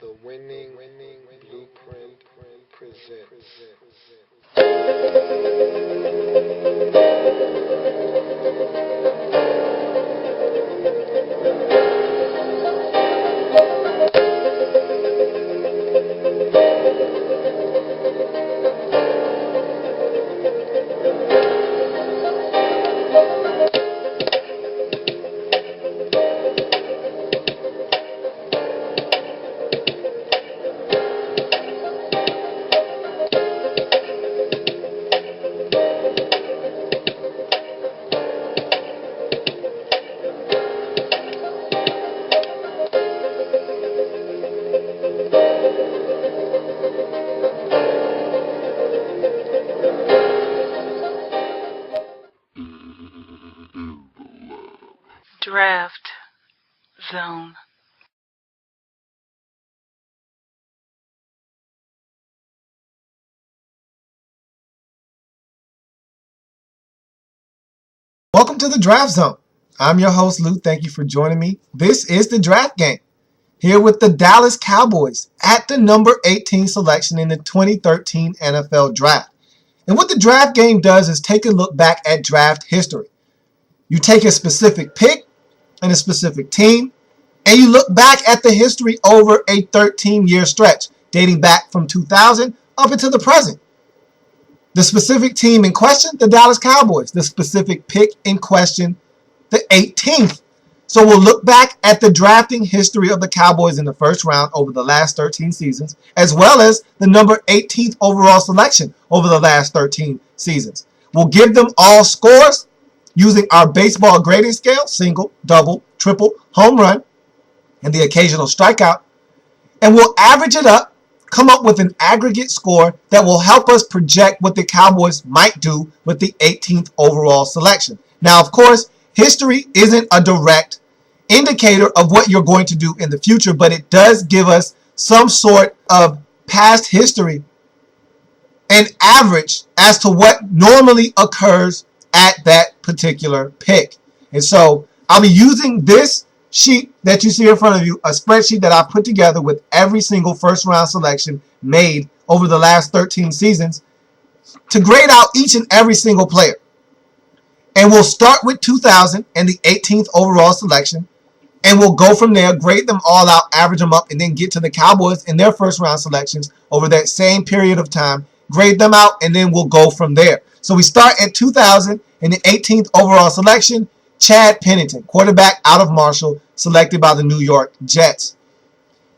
The winning blueprint presents. Draft Zone. Welcome to the Draft Zone. I'm your host, Lou. Thank you for joining me. This is the draft game. Here with the Dallas Cowboys at the number 18 selection in the 2013 NFL Draft. And what the draft game does is take a look back at draft history. You take a specific pick and a specific team, and you look back at the history over a 13-year stretch, dating back from 2000 up until the present. The specific team in question, the Dallas Cowboys. The specific pick in question, the 18th. So we'll look back at the drafting history of the Cowboys in the first round over the last 13 seasons, as well as the number 18th overall selection over the last 13 seasons. We'll give them all scores using our baseball grading scale, single, double, triple, home run, and the occasional strikeout. And we'll average it up, come up with an aggregate score that will help us project what the Cowboys might do with the 18th overall selection. Now, of course, history isn't a direct indicator of what you're going to do in the future, but it does give us some sort of past history and average as to what normally occurs at that particular pick. And so I'll be using this sheet that you see in front of you, a spreadsheet that I've put together with every single first round selection made over the last 13 seasons to grade out each and every single player. And we'll start with 2000 and the 18th overall selection, and we'll go from there, grade them all out, average them up, and then get to the Cowboys and their first round selections over that same period of time, grade them out, and then we'll go from there. So we start at 2000 and the 18th overall selection. Chad Pennington, quarterback out of Marshall, selected by the New York Jets.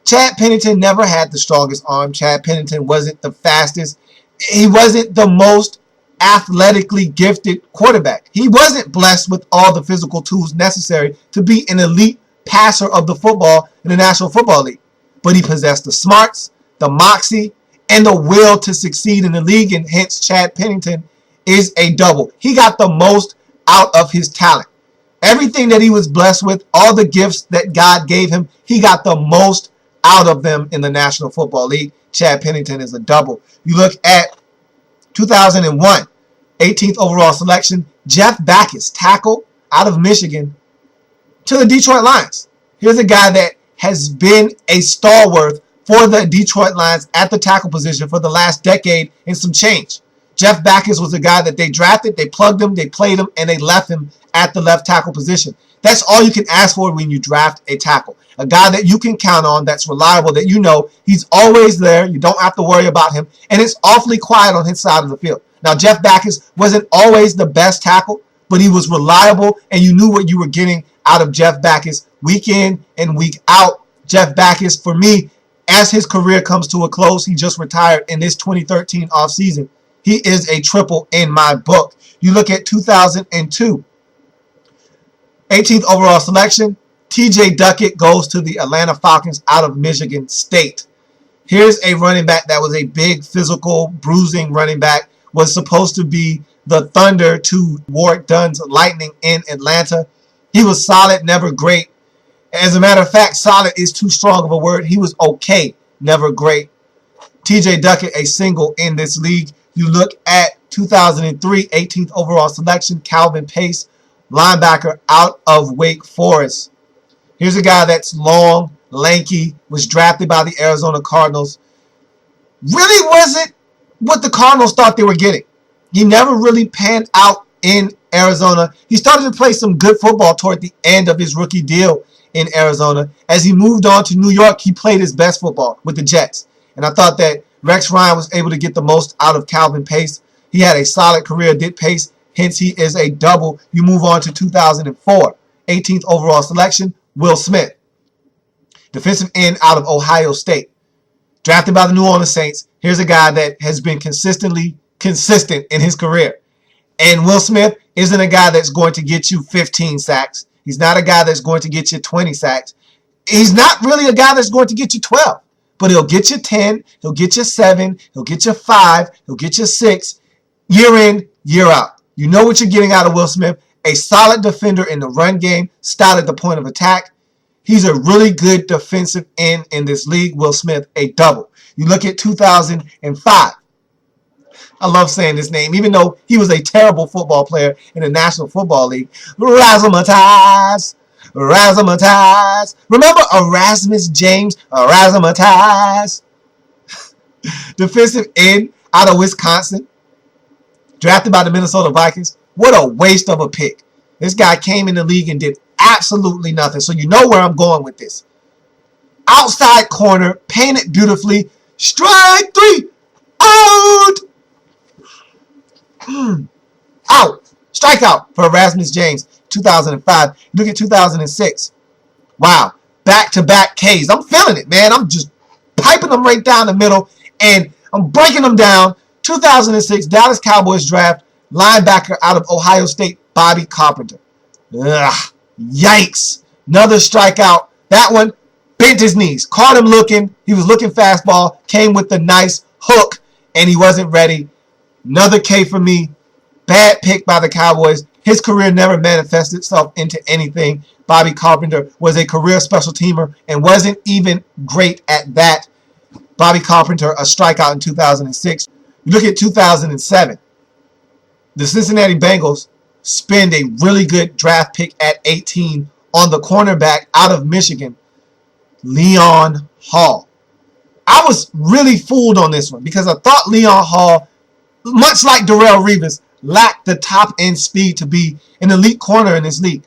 Chad Pennington never had the strongest arm. Chad Pennington wasn't the fastest. He wasn't the most athletically gifted quarterback. He wasn't blessed with all the physical tools necessary to be an elite passer of the football in the National Football League. But he possessed the smarts, the moxie, and the will to succeed in the league, and hence Chad Pennington is a double. He got the most out of his talent. Everything that he was blessed with, all the gifts that God gave him, he got the most out of them in the National Football League. Chad Pennington is a double. You look at 2001, 18th overall selection, Jeff Backus, tackle out of Michigan, to the Detroit Lions. Here's a guy that has been a stalwart for the Detroit Lions at the tackle position for the last decade and some change. Jeff Backus was a guy that they drafted, they plugged him, they played him, and they left him at the left tackle position. That's all you can ask for when you draft a tackle. A guy that you can count on, that's reliable, that you know he's always there, you don't have to worry about him, and it's awfully quiet on his side of the field. Now, Jeff Backus wasn't always the best tackle, but he was reliable, and you knew what you were getting out of Jeff Backus week in and week out. Jeff Backus, for me, as his career comes to a close, he just retired in this 2013 offseason. He is a triple in my book. You look at 2002, 18th overall selection, TJ Duckett goes to the Atlanta Falcons out of Michigan State. Here's a running back that was a big, physical, bruising running back, was supposed to be the Thunder to Warrick Dunn's Lightning in Atlanta. He was solid, never great. As a matter of fact, solid is too strong of a word. He was okay, never great. TJ Duckett, a single in this league. You look at 2003, 18th overall selection, Calvin Pace, linebacker out of Wake Forest. Here's a guy that's long, lanky, was drafted by the Arizona Cardinals. Really wasn't what the Cardinals thought they were getting. He never really panned out in Arizona. He started to play some good football toward the end of his rookie deal in Arizona. As he moved on to New York, he played his best football with the Jets. And I thought that Rex Ryan was able to get the most out of Calvin Pace. He had a solid career, did Pace. Hence, he is a double. You move on to 2004. 18th overall selection, Will Smith. Defensive end out of Ohio State. Drafted by the New Orleans Saints. Here's a guy that has been consistently consistent in his career. And Will Smith isn't a guy that's going to get you 15 sacks. He's not a guy that's going to get you 20 sacks. He's not really a guy that's going to get you 12. But he'll get you 10. He'll get you 7. He'll get you 5. He'll get you 6. Year in, year out. You know what you're getting out of Will Smith. A solid defender in the run game, stout at the point of attack. He's a really good defensive end in this league. Will Smith, a double. You look at 2005. I love saying this name, even though he was a terrible football player in the National Football League. Razzmatazz. Razzmatazz. Remember Erasmus James? Razzmatazz. Defensive end out of Wisconsin. Drafted by the Minnesota Vikings. What a waste of a pick. This guy came in the league and did absolutely nothing. So you know where I'm going with this. Outside corner, painted beautifully. Strike 3. Out. Out. Strikeout for Erasmus James. 2005. Look at 2006. Wow. Back-to-back Ks. I'm feeling it, man. I'm just piping them right down the middle, and I'm breaking them down. 2006 Dallas Cowboys draft linebacker out of Ohio State, Bobby Carpenter. Ugh, yikes. Another strikeout. That one bent his knees. Caught him looking. He was looking fastball. Came with the nice hook, and he wasn't ready. Another K for me. Bad pick by the Cowboys. His career never manifested itself into anything. Bobby Carpenter was a career special teamer and wasn't even great at that. Bobby Carpenter, a strikeout in 2006. You look at 2007. The Cincinnati Bengals spend a really good draft pick at 18 on the cornerback out of Michigan, Leon Hall. I was really fooled on this one because I thought Leon Hall, much like Darrelle Revis, lacked the top end speed to be an elite corner in this league.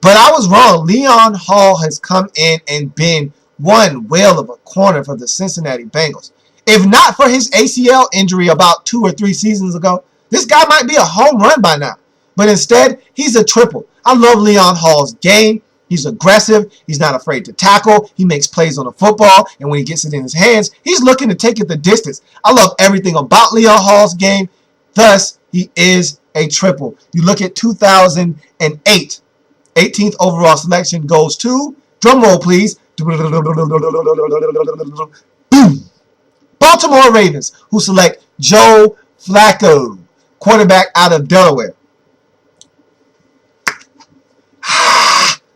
But I was wrong. Leon Hall has come in and been one whale of a corner for the Cincinnati Bengals. If not for his ACL injury about 2 or 3 seasons ago, this guy might be a home run by now. But instead, he's a triple. I love Leon Hall's game. He's aggressive. He's not afraid to tackle. He makes plays on the football. And when he gets it in his hands, he's looking to take it the distance. I love everything about Leon Hall's game. Thus, he is a triple. You look at 2008. 18th overall selection goes to, drum roll please, boom, Baltimore Ravens, who select Joe Flacco, quarterback out of Delaware.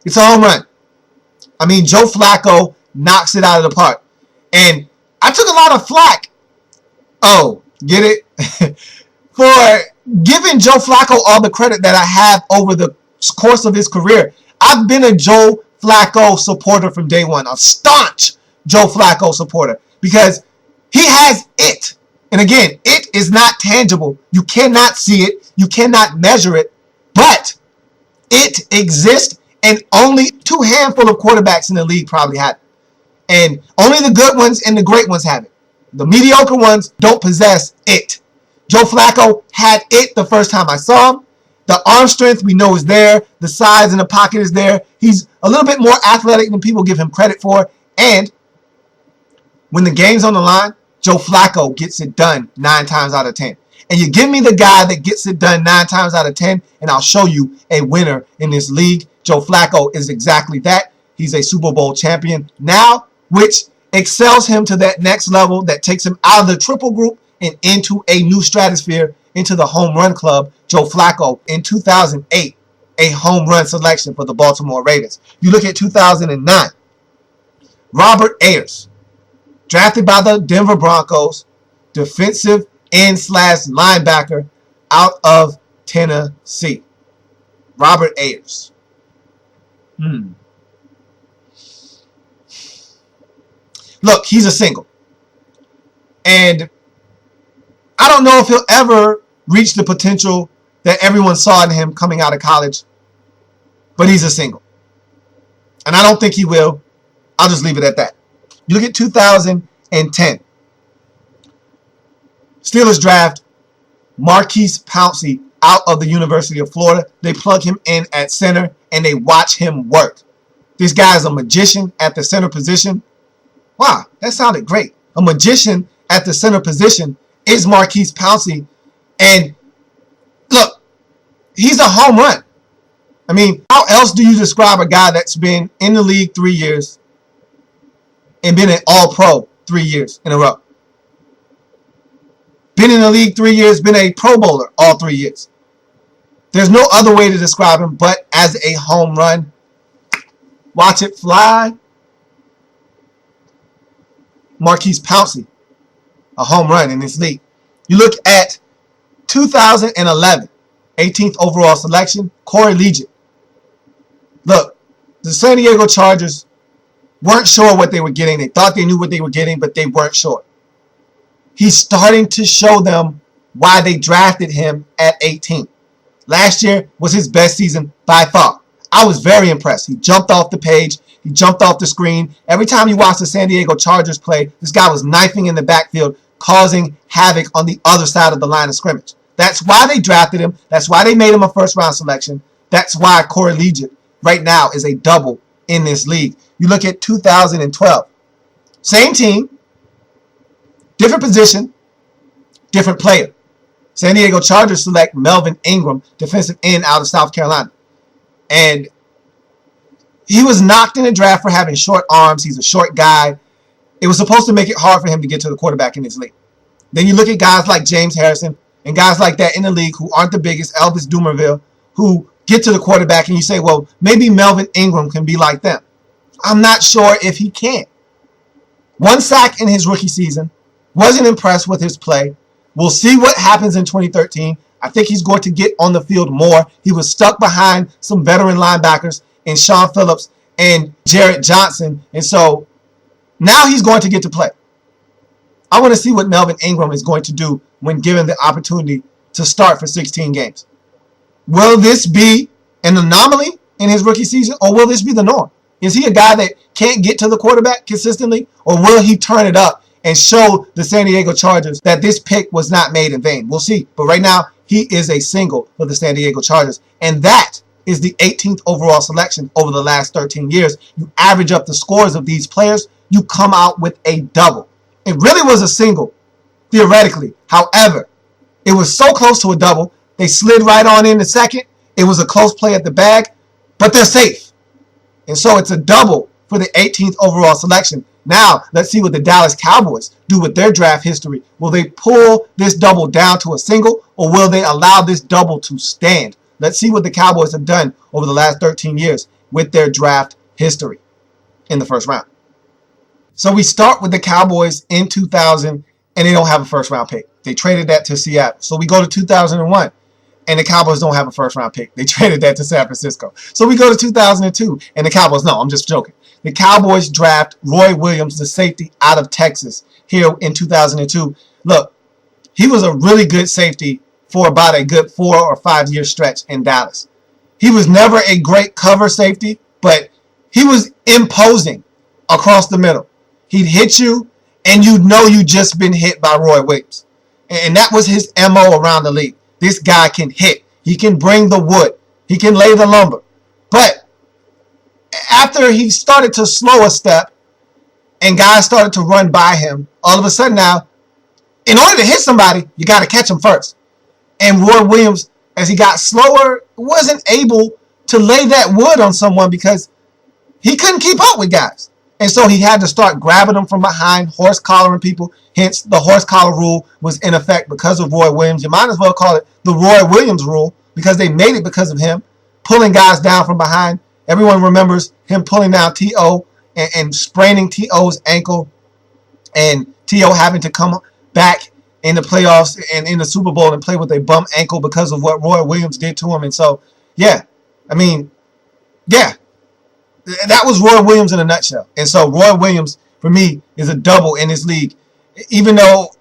It's a home run. I mean, Joe Flacco knocks it out of the park. And I took a lot of flack. Oh, get it? For giving Joe Flacco all the credit that I have over the course of his career. I've been a Joe Flacco supporter from day one. A staunch Joe Flacco supporter. Because he has it. And again, it is not tangible. You cannot see it. You cannot measure it. But it exists. And only 2 handful of quarterbacks in the league probably have it. And only the good ones and the great ones have it. The mediocre ones don't possess it. Joe Flacco had it the first time I saw him. The arm strength we know is there. The size in the pocket is there. He's a little bit more athletic than people give him credit for. And when the game's on the line, Joe Flacco gets it done 9 times out of 10. And you give me the guy that gets it done 9 times out of 10, and I'll show you a winner in this league. Joe Flacco is exactly that. He's a Super Bowl champion now, which excels him to that next level that takes him out of the triple group and into a new stratosphere, into the home run club. Joe Flacco in 2008, a home run selection for the Baltimore Ravens. You look at 2009, Robert Ayers, drafted by the Denver Broncos, defensive end / linebacker out of Tennessee. Robert Ayers. Look, he's a single. And I don't know if he'll ever reach the potential that everyone saw in him coming out of college, but he's a single. And I don't think he will. I'll just leave it at that. You look at 2010. Steelers draft Marquise Pouncey out of the University of Florida. They plug him in at center, and they watch him work. This guy is a magician at the center position. Wow, that sounded great. A magician at the center position is Marquise Pouncey. And look, he's a home run. I mean, how else do you describe a guy that's been in the league 3 years and been an all-pro 3 years in a row? Been in the league 3 years, been a Pro Bowler all 3 years. There's no other way to describe him but as a home run. Watch it fly. Marquise Pouncey, a home run in this league. You look at 2011, 18th overall selection, Corey Liuget. Look, the San Diego Chargers weren't sure what they were getting. They thought they knew what they were getting, but they weren't sure. He's starting to show them why they drafted him at 18. Last year was his best season by far. I was very impressed. He jumped off the page. He jumped off the screen. Every time you watch the San Diego Chargers play, this guy was knifing in the backfield, causing havoc on the other side of the line of scrimmage. That's why they drafted him. That's why they made him a first-round selection. That's why Corey Liuget right now is a double in this league. You look at 2012. Same team, different position, different player. San Diego Chargers select Melvin Ingram, defensive end out of South Carolina. And he was knocked in the draft for having short arms. He's a short guy. It was supposed to make it hard for him to get to the quarterback in this league. Then you look at guys like James Harrison and guys like that in the league who aren't the biggest, Elvis Dumervil, who get to the quarterback and you say, well, maybe Melvin Ingram can be like them. I'm not sure if he can. 1 sack in his rookie season. Wasn't impressed with his play. We'll see what happens in 2013. I think he's going to get on the field more. He was stuck behind some veteran linebackers in Sean Phillips and Jarrett Johnson. And so now he's going to get to play. I want to see what Melvin Ingram is going to do when given the opportunity to start for 16 games. Will this be an anomaly in his rookie season, or will this be the norm? Is he a guy that can't get to the quarterback consistently, or will he turn it up and show the San Diego Chargers that this pick was not made in vain? We'll see. But right now, he is a single for the San Diego Chargers. And that is the 18th overall selection over the last 13 years. You average up the scores of these players, you come out with a double. It really was a single, theoretically. However, it was so close to a double, they slid right on in the second. It was a close play at the bag, but they're safe. And so it's a double for the 18th overall selection. Now, let's see what the Dallas Cowboys do with their draft history. Will they pull this double down to a single, or will they allow this double to stand? Let's see what the Cowboys have done over the last 13 years with their draft history in the first round. So we start with the Cowboys in 2000, and they don't have a first-round pick. They traded that to Seattle. So we go to 2001, and the Cowboys don't have a first-round pick. They traded that to San Francisco. So we go to 2002, and the Cowboys, no, I'm just joking. The Cowboys draft Roy Williams, the safety out of Texas, here in 2002. Look, he was a really good safety for about a good 4 or 5 year stretch in Dallas. He was never a great cover safety, but he was imposing across the middle. He'd hit you, and you'd know you just been hit by Roy Williams. And that was his MO around the league. This guy can hit. He can bring the wood. He can lay the lumber. But after he started to slow a step and guys started to run by him, all of a sudden now, in order to hit somebody, you got to catch him first. And Roy Williams, as he got slower, wasn't able to lay that wood on someone because he couldn't keep up with guys. And so he had to start grabbing them from behind, horse collaring people. Hence, the horse collar rule was in effect because of Roy Williams. You might as well call it the Roy Williams rule because they made it because of him, pulling guys down from behind. Everyone remembers him pulling down T.O. and spraining T.O.'s ankle, and T.O. having to come back in the playoffs and in the Super Bowl and play with a bum ankle because of what Roy Williams did to him. And so, that was Roy Williams in a nutshell. And so Roy Williams, for me, is a double in this league. Even though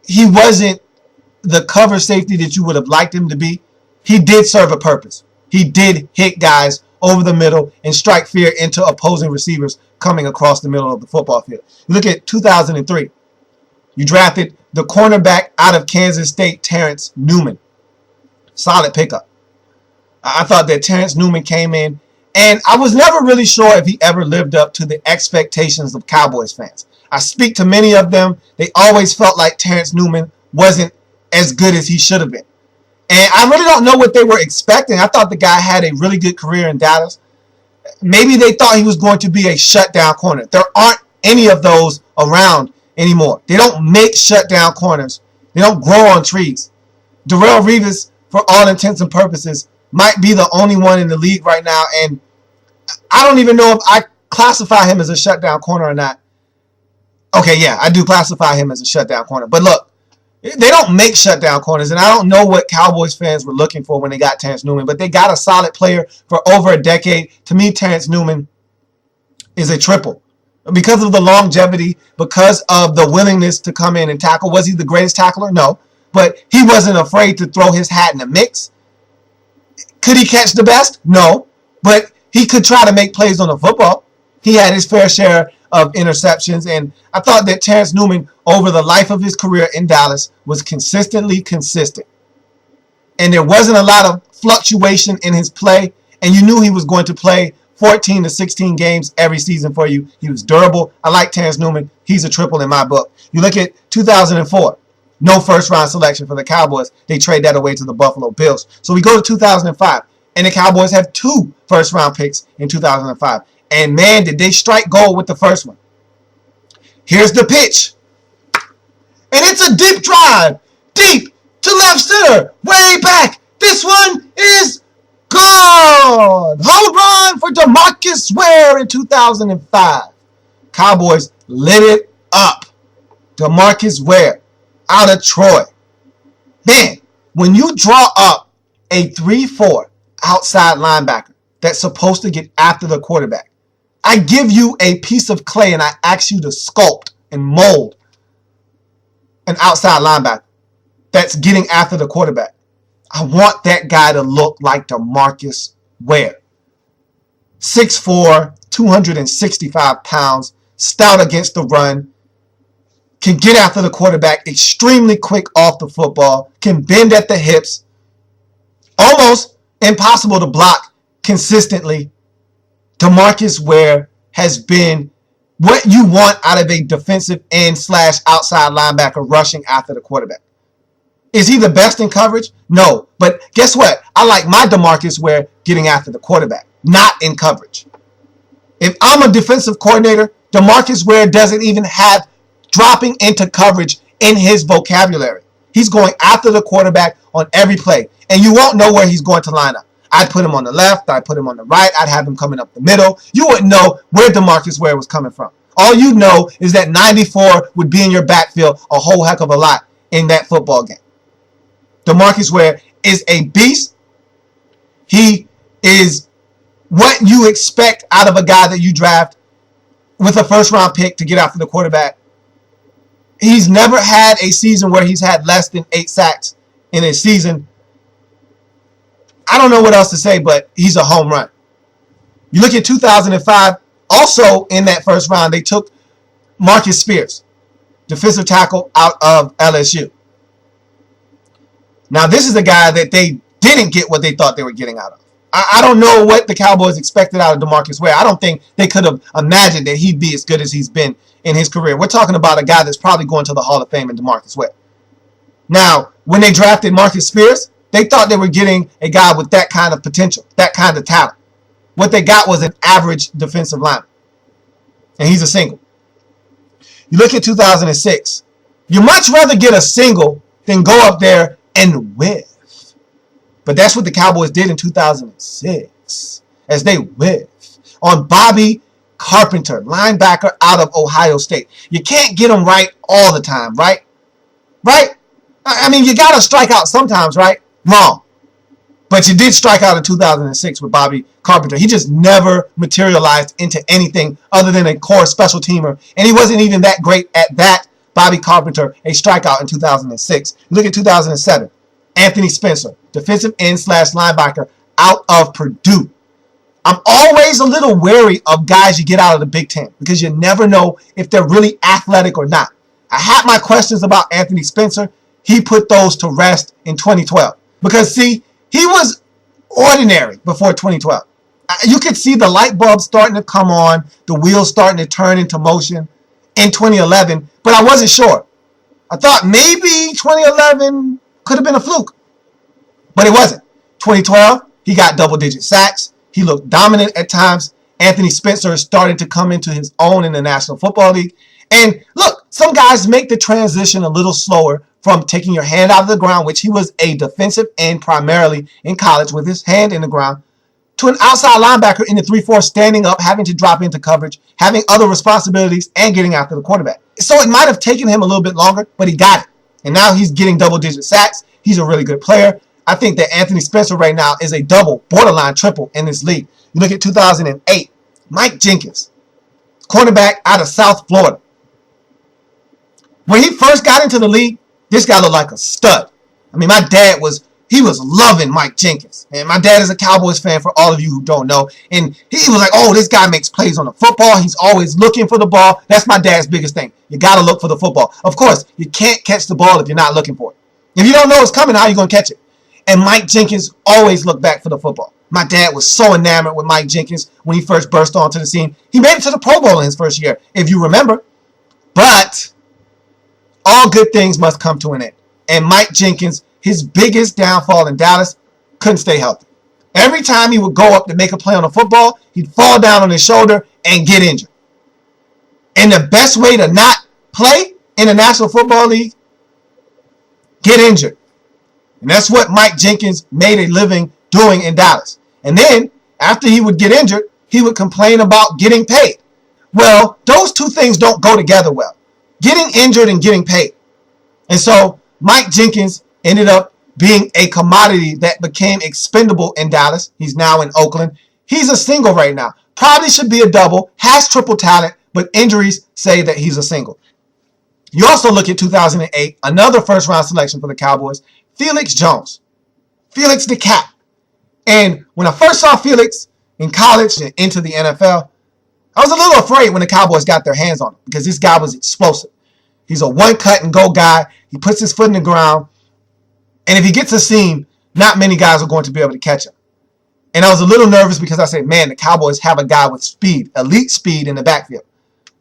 he wasn't the cover safety that you would have liked him to be, he did serve a purpose. He did hit guys over the middle and strike fear into opposing receivers coming across the middle of the football field. You look at 2003. You drafted the cornerback out of Kansas State, Terrence Newman. Solid pickup. I thought that Terrence Newman came in, and I was never really sure if he ever lived up to the expectations of Cowboys fans. I speak to many of them. They always felt like Terrence Newman wasn't as good as he should have been. And I really don't know what they were expecting. I thought the guy had a really good career in Dallas. Maybe they thought he was going to be a shutdown corner. There aren't any of those around anymore. They don't make shutdown corners. They don't grow on trees. Darrelle Revis, for all intents and purposes, might be the only one in the league right now. And I don't even know if I classify him as a shutdown corner or not. Okay, yeah, I do classify him as a shutdown corner. But look, they don't make shutdown corners, and I don't know what Cowboys fans were looking for when they got Terrence Newman, but they got a solid player for over a decade. To me, Terrence Newman is a triple. Because of the longevity, because of the willingness to come in and tackle. Was he the greatest tackler? No. But he wasn't afraid to throw his hat in the mix. Could he catch the best? No. But he could try to make plays on the football. He had his fair share of interceptions, and I thought that Terrence Newman, over the life of his career in Dallas, was consistently consistent. And there wasn't a lot of fluctuation in his play, and you knew he was going to play 14 to 16 games every season for you. He was durable. I like Terrence Newman. He's a triple in my book. You look at 2004, no first-round selection for the Cowboys. They trade that away to the Buffalo Bills. So we go to 2005, and the Cowboys have 2 first-round picks in 2005. And man, did they strike gold with the first one. Here's the pitch. And it's a deep drive. Deep to left center. Way back. This one is gone. Home run for DeMarcus Ware in 2005. Cowboys lit it up. DeMarcus Ware out of Troy. Man, when you draw up a 3-4 outside linebacker that's supposed to get after the quarterback, I give you a piece of clay and I ask you to sculpt and mold an outside linebacker that's getting after the quarterback. I want that guy to look like DeMarcus Ware. 6'4", 265 pounds, stout against the run, can get after the quarterback, extremely quick off the football, can bend at the hips, almost impossible to block consistently. DeMarcus Ware has been what you want out of a defensive end / outside linebacker rushing after the quarterback. Is he the best in coverage? No. But guess what? I like my DeMarcus Ware getting after the quarterback, not in coverage. If I'm a defensive coordinator, DeMarcus Ware doesn't even have dropping into coverage in his vocabulary. He's going after the quarterback on every play, and you won't know where he's going to line up. I'd put him on the left. I'd put him on the right. I'd have him coming up the middle. You wouldn't know where DeMarcus Ware was coming from. All you know is that 94 would be in your backfield a whole heck of a lot in that football game. DeMarcus Ware is a beast. He is what you expect out of a guy that you draft with a first-round pick to get after the quarterback. He's never had a season where he's had less than 8 sacks in a season. I don't know what else to say, but he's a home run. You look at 2005, also in that first round, they took Marcus Spears, defensive tackle out of LSU. Now, this is a guy that they didn't get what they thought they were getting out of. I don't know what the Cowboys expected out of DeMarcus Ware. I don't think they could have imagined that he'd be as good as he's been in his career. We're talking about a guy that's probably going to the Hall of Fame in DeMarcus Ware. Now, when they drafted Marcus Spears, they thought they were getting a guy with that kind of potential, that kind of talent. What they got was an average defensive lineman. And he's a single. You look at 2006. You much rather get a single than go up there and whiff. But that's what the Cowboys did in 2006, as they whiffed on Bobby Carpenter, linebacker out of Ohio State. You can't get him right all the time, right? Right? I mean, you got to strike out sometimes, right? Wrong. But you did strike out in 2006 with Bobby Carpenter. He just never materialized into anything other than a core special teamer. And he wasn't even that great at that. Bobby Carpenter, a strikeout in 2006. Look at 2007. Anthony Spencer, defensive end / linebacker out of Purdue. I'm always a little wary of guys you get out of the Big Ten because you never know if they're really athletic or not. I had my questions about Anthony Spencer. He put those to rest in 2012. Because, see, he was ordinary before 2012. You could see the light bulb starting to come on, the wheels starting to turn into motion in 2011, but I wasn't sure. I thought maybe 2011 could have been a fluke, but it wasn't. 2012, he got double-digit sacks. He looked dominant at times. Anthony Spencer is starting to come into his own in the National Football League. And look, some guys make the transition a little slower from taking your hand out of the ground, which he was a defensive end primarily in college with his hand in the ground, to an outside linebacker in the 3-4, standing up, having to drop into coverage, having other responsibilities, and getting after the quarterback. So it might have taken him a little bit longer, but he got it. And now he's getting double-digit sacks. He's a really good player. I think that Anthony Spencer right now is a double, borderline triple in this league. You look at 2008, Mike Jenkins, cornerback out of South Florida. When he first got into the league, this guy looked like a stud. I mean, my dad was loving Mike Jenkins. And my dad is a Cowboys fan, for all of you who don't know. And he was like, oh, this guy makes plays on the football. He's always looking for the ball. That's my dad's biggest thing. You got to look for the football. Of course, you can't catch the ball if you're not looking for it. If you don't know it's coming, how are you going to catch it? And Mike Jenkins always looked back for the football. My dad was so enamored with Mike Jenkins when he first burst onto the scene. He made it to the Pro Bowl in his first year, if you remember. But all good things must come to an end. And Mike Jenkins, his biggest downfall in Dallas, couldn't stay healthy. Every time he would go up to make a play on the football, he'd fall down on his shoulder and get injured. And the best way to not play in the National Football League, get injured. And that's what Mike Jenkins made a living doing in Dallas. And then, after he would get injured, he would complain about getting paid. Well, those two things don't go together well. Getting injured and getting paid. And so, Mike Jenkins ended up being a commodity that became expendable in Dallas. He's now in Oakland. He's a single right now. Probably should be a double, has triple talent, but injuries say that he's a single. You also look at 2008, another first-round selection for the Cowboys, Felix Jones. Felix the Cat. And when I first saw Felix in college and into the NFL, I was a little afraid when the Cowboys got their hands on him because this guy was explosive. He's a one-cut-and-go guy. He puts his foot in the ground. And if he gets a seam, not many guys are going to be able to catch him. And I was a little nervous because I said, man, the Cowboys have a guy with speed, elite speed in the backfield.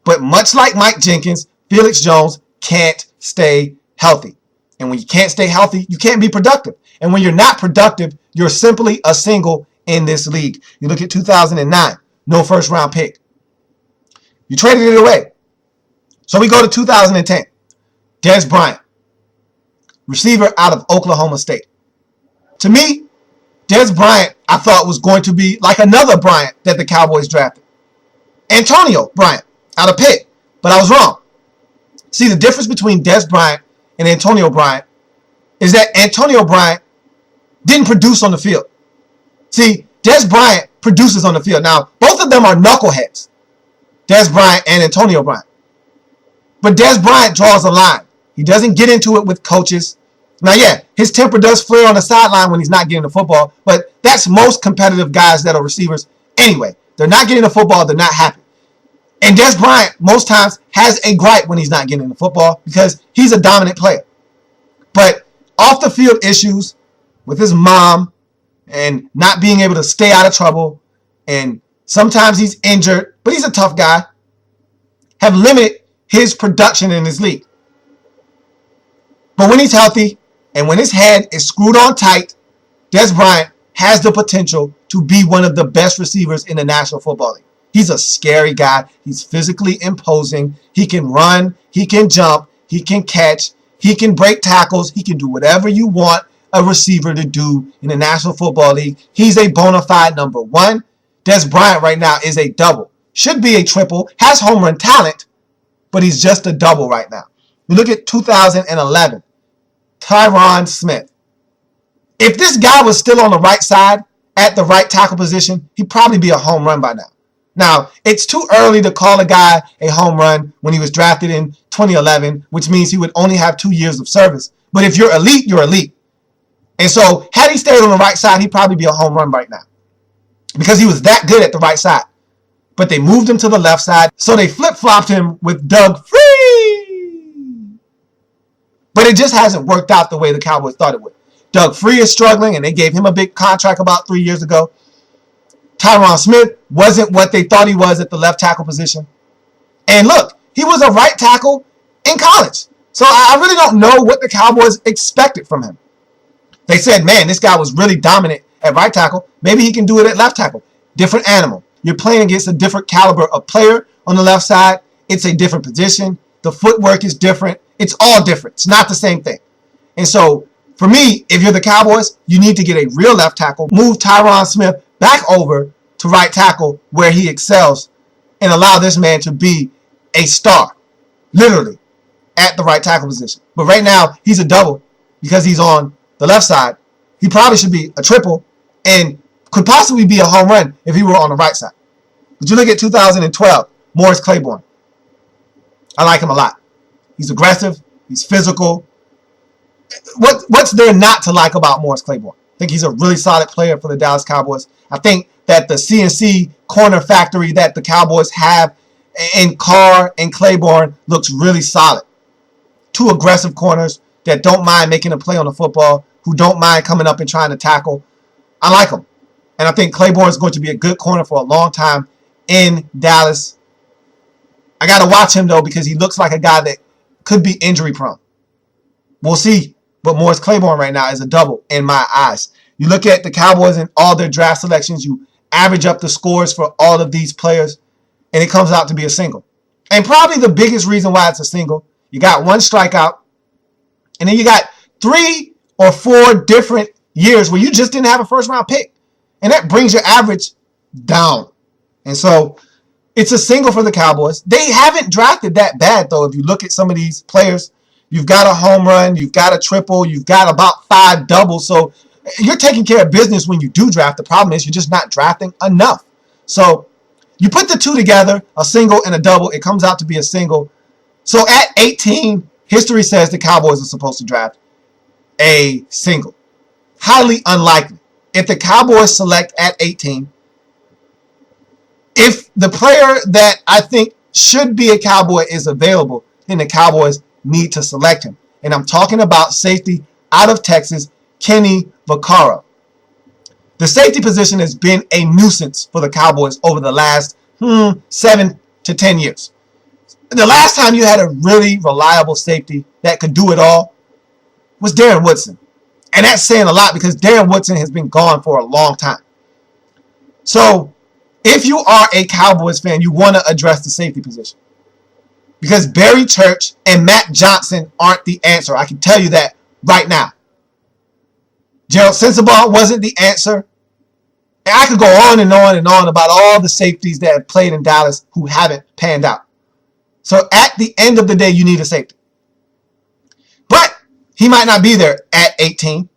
But much like Mike Jenkins, Felix Jones can't stay healthy. And when you can't stay healthy, you can't be productive. And when you're not productive, you're simply a single in this league. You look at 2009, no first-round pick. You traded it away. So we go to 2010. Dez Bryant, receiver out of Oklahoma State. To me, Dez Bryant, I thought was going to be like another Bryant that the Cowboys drafted. Antonio Bryant out of Pitt. But I was wrong. See, the difference between Dez Bryant and Antonio Bryant is that Antonio Bryant didn't produce on the field. See, Dez Bryant produces on the field. Now, both of them are knuckleheads. Dez Bryant and Antonio Bryant. But Dez Bryant draws a line. He doesn't get into it with coaches. Now, yeah, his temper does flare on the sideline when he's not getting the football, but that's most competitive guys that are receivers anyway. They're not getting the football, they're not happy. And Dez Bryant, most times, has a gripe when he's not getting the football because he's a dominant player. But off-the-field issues with his mom and not being able to stay out of trouble, and sometimes he's injured, but he's a tough guy, have limited his production in this league. But when he's healthy and when his head is screwed on tight, Dez Bryant has the potential to be one of the best receivers in the National Football League. He's a scary guy. He's physically imposing. He can run. He can jump. He can catch. He can break tackles. He can do whatever you want a receiver to do in the National Football League. He's a bona fide number one. Dez Bryant right now is a double. Should be a triple. Has home run talent, but he's just a double right now. You look at 2011. Tyron Smith. If this guy was still on the right side at the right tackle position, he'd probably be a home run by now. Now, it's too early to call a guy a home run when he was drafted in 2011, which means he would only have 2 years of service. But if you're elite, you're elite. And so had he stayed on the right side, he'd probably be a home run right now because he was that good at the right side. But they moved him to the left side, so they flip-flopped him with Doug Free. But it just hasn't worked out the way the Cowboys thought it would. Doug Free is struggling, and they gave him a big contract about 3 years ago. Tyron Smith wasn't what they thought he was at the left tackle position. And look, he was a right tackle in college. So I really don't know what the Cowboys expected from him. They said, man, this guy was really dominant at right tackle. Maybe he can do it at left tackle. Different animal. You're playing against a different caliber of player on the left side. It's a different position. The footwork is different. It's all different. It's not the same thing. And so, for me, if you're the Cowboys, you need to get a real left tackle, move Tyron Smith back over to right tackle where he excels, and allow this man to be a star, literally, at the right tackle position. But right now, he's a double because he's on the left side. He probably should be a triple and could possibly be a home run if he were on the right side. But you look at 2012, Morris Claiborne. I like him a lot. He's aggressive. He's physical. What's there not to like about Morris Claiborne? I think he's a really solid player for the Dallas Cowboys. I think that the CNC corner factory that the Cowboys have in Carr and Claiborne looks really solid. Two aggressive corners that don't mind making a play on the football, who don't mind coming up and trying to tackle. I like them. And I think Claiborne is going to be a good corner for a long time in Dallas. I got to watch him, though, because he looks like a guy that could be injury prone. We'll see. But Morris Claiborne right now is a double in my eyes. You look at the Cowboys and all their draft selections, you average up the scores for all of these players, and it comes out to be a single. And probably the biggest reason why it's a single, you got one strikeout, and then you got 3 or 4 different years where you just didn't have a first-round pick. And that brings your average down. And so it's a single for the Cowboys. They haven't drafted that bad, though. If you look at some of these players, you've got a home run, you've got a triple, you've got about 5 doubles. So you're taking care of business when you do draft. The problem is you're just not drafting enough. So you put the two together, a single and a double, it comes out to be a single. So at 18, history says the Cowboys are supposed to draft a single. Highly unlikely. If the Cowboys select at 18, if the player that I think should be a Cowboy is available, then the Cowboys need to select him. And I'm talking about safety out of Texas, Kenny Vaccaro. The safety position has been a nuisance for the Cowboys over the last 7 to 10 years. The last time you had a really reliable safety that could do it all was Darren Woodson. And that's saying a lot because Darren Woodson has been gone for a long time. So if you are a Cowboys fan, you want to address the safety position. Because Barry Church and Matt Johnson aren't the answer. I can tell you that right now. Gerald Sensabaugh wasn't the answer. And I could go on and on and on about all the safeties that have played in Dallas who haven't panned out. So at the end of the day, you need a safety. But he might not be there at 18.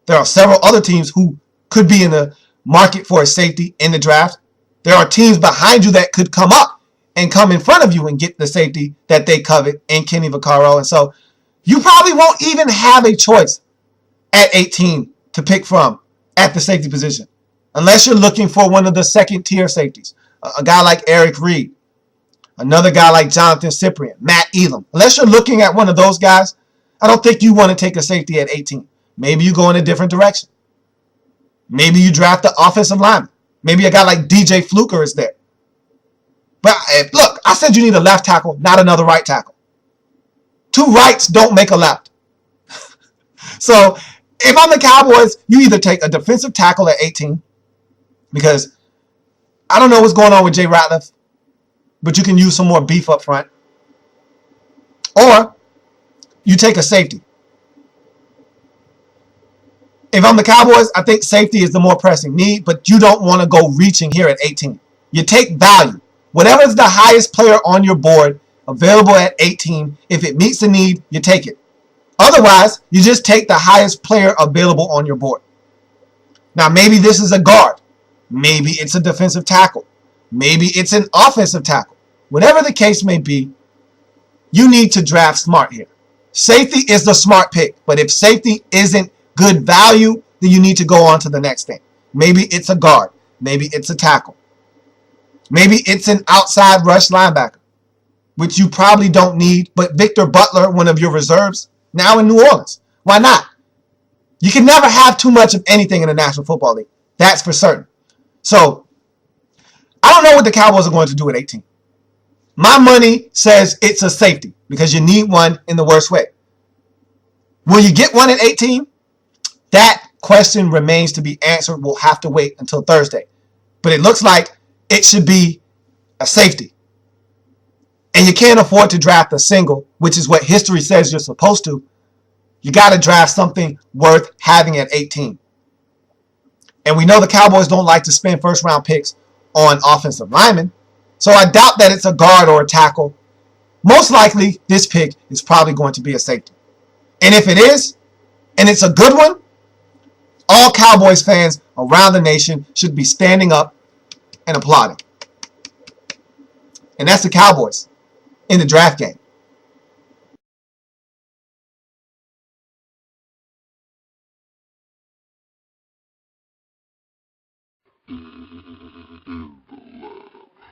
There are several other teams who could be in the market for a safety in the draft. There are teams behind you that could come up and come in front of you and get the safety that they covet in Kenny Vaccaro. And so you probably won't even have a choice at 18 to pick from at the safety position. Unless you're looking for one of the second-tier safeties. A guy like Eric Reed. Another guy like Jonathan Cyprien. Matt Elam. Unless you're looking at one of those guys, I don't think you want to take a safety at 18. Maybe you go in a different direction. Maybe you draft the offensive lineman. Maybe a guy like DJ Fluker is there. But look, I said you need a left tackle, not another right tackle. 2 rights don't make a left. So if I'm the Cowboys, you either take a defensive tackle at 18, because I don't know what's going on with Jay Ratliff, but you can use some more beef up front. Or you take a safety. If I'm the Cowboys, I think safety is the more pressing need, but you don't want to go reaching here at 18. You take value. Whatever is the highest player on your board available at 18, if it meets the need, you take it. Otherwise, you just take the highest player available on your board. Now, maybe this is a guard. Maybe it's a defensive tackle. Maybe it's an offensive tackle. Whatever the case may be, you need to draft smart here. Safety is the smart pick, but if safety isn't good value, then you need to go on to the next thing. Maybe it's a guard. Maybe it's a tackle. Maybe it's an outside rush linebacker, which you probably don't need, but Victor Butler, one of your reserves, now in New Orleans. Why not? You can never have too much of anything in the National Football League. That's for certain. So, I don't know what the Cowboys are going to do at 18. My money says it's a safety because you need one in the worst way. Will you get one at 18? That question remains to be answered. We'll have to wait until Thursday. But it looks like it should be a safety. And you can't afford to draft a single, which is what history says you're supposed to. You got to draft something worth having at 18. And we know the Cowboys don't like to spend first round picks on offensive linemen. So I doubt that it's a guard or a tackle. Most likely, this pick is probably going to be a safety. And if it is, and it's a good one, all Cowboys fans around the nation should be standing up and applauding. And that's the Cowboys in the draft game.